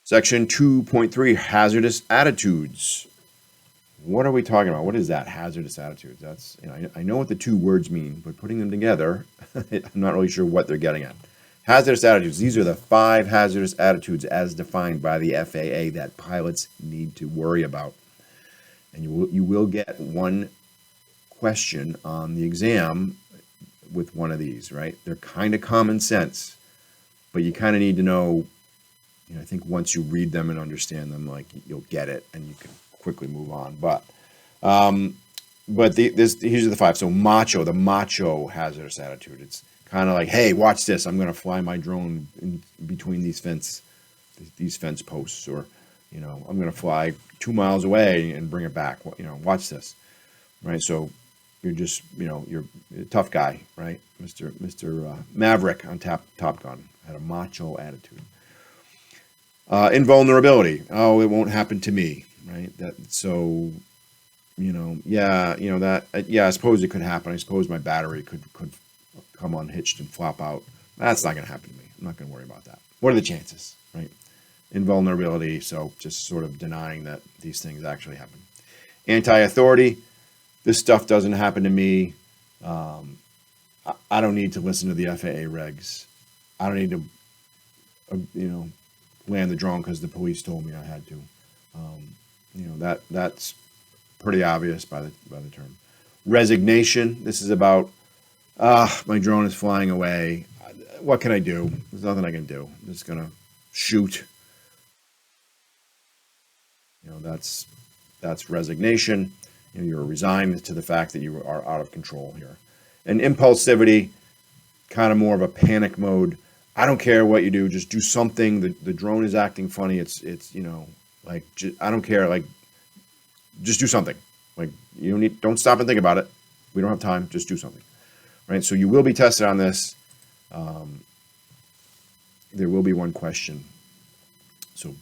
Section 2.3, hazardous attitudes. What are we talking about? What is that, hazardous attitudes? That's, I know what the two words mean, but putting them together, I'm not really sure what they're getting at. Hazardous attitudes. These are the 5 hazardous attitudes as defined by the FAA that pilots need to worry about. And you will get one question on the exam with one of these, right? They're kind of common sense, but you kind of need to know, I think once you read them and understand them, like you'll get it and you can quickly move on. But here's are the 5. So the macho hazardous attitude. It's kind of like, hey, watch this. I'm going to fly my drone in between these fence posts, or, I'm going to fly 2 miles away and bring it back. Watch this, right? So you're just, you're a tough guy, right? Mr. Maverick on Top Gun had a macho attitude. Invulnerability. Oh, it won't happen to me, right? I suppose it could happen. I suppose my battery could come unhitched and flop out. That's not going to happen to me. I'm not going to worry about that. What are the chances, right? Invulnerability, so just sort of denying that these things actually happen. Anti-authority. This stuff doesn't happen to me. I don't need to listen to the FAA regs. I don't need to, land the drone because the police told me I had to. That's pretty obvious by the term. Resignation. This is about, my drone is flying away. What can I do? There's nothing I can do. I'm just gonna shoot. That's resignation. You're resigned to the fact that you are out of control here. And impulsivity, kind of more of a panic mode. I don't care what you do, just do something. The drone is acting funny. It's I don't care, like, just do something. Like, don't stop and think about it. We don't have time, just do something. Right? So you will be tested on this. There will be one question. So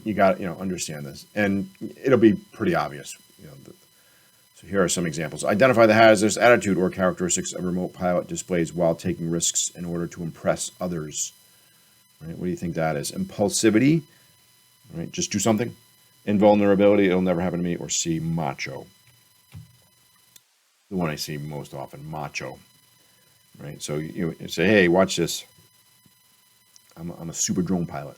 you got to, understand this, and it'll be pretty obvious. So here are some examples. Identify the hazardous attitude or characteristics a remote pilot displays while taking risks in order to impress others. Right? What do you think that is? Impulsivity, right? Just do something. Invulnerability, it'll never happen to me. Or C, macho. The one I see most often, macho. Right? So you say, hey, watch this. I'm a super drone pilot.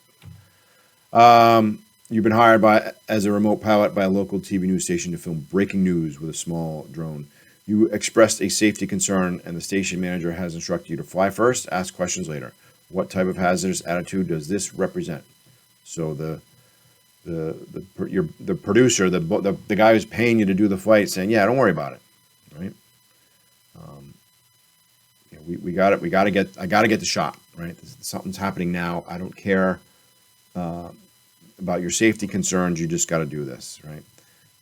You've been hired as a remote pilot by a local TV news station to film breaking news with a small drone. You expressed a safety concern, and the station manager has instructed you to fly first, ask questions later. What type of hazardous attitude does this represent? So the producer, the guy who's paying you to do the flight, saying, "Yeah, don't worry about it." Right? I got to get the shot. Right? Something's happening now. I don't care about your safety concerns. You just got to do this, right?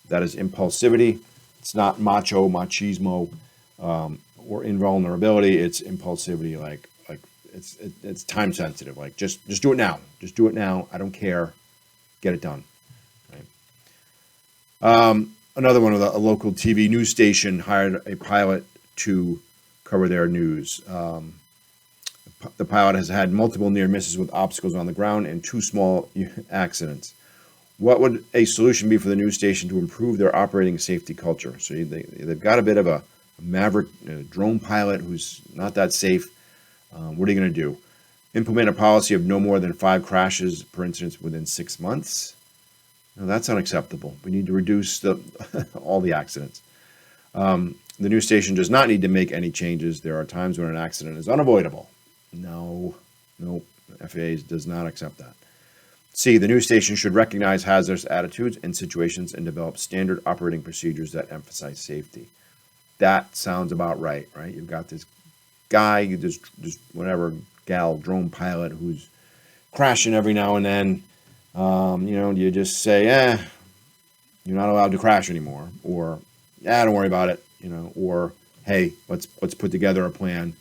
That is impulsivity. It's not machismo, or invulnerability. It's impulsivity, like it's time sensitive. Like just do it now. Just do it now. I don't care. Get it done. Right? Another one, a local TV news station hired a pilot to cover their news. The pilot has had multiple near misses with obstacles on the ground and 2 small accidents. What would a solution be for the news station to improve their operating safety culture? So they've got a bit of a maverick drone pilot who's not that safe. What are you going to do? Implement a policy of no more than 5 crashes per incident within 6 months? No, that's unacceptable. We need to reduce all the accidents. The news station does not need to make any changes. There are times when an accident is unavoidable. No, FAA does not accept that. C, the news station should recognize hazardous attitudes and situations and develop standard operating procedures that emphasize safety. That sounds about right? You've got this guy, just whatever, drone pilot who's crashing every now and then. You just say, you're not allowed to crash anymore, or don't worry about it, or hey, let's put together a plan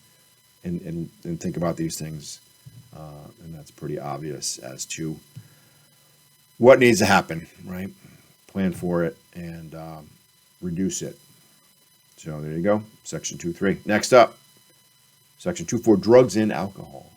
and think about these things, and that's pretty obvious as to what needs to happen, right? Plan for it and reduce it. So there you go, Section 2.3. Next up, Section 2.4, drugs and alcohol.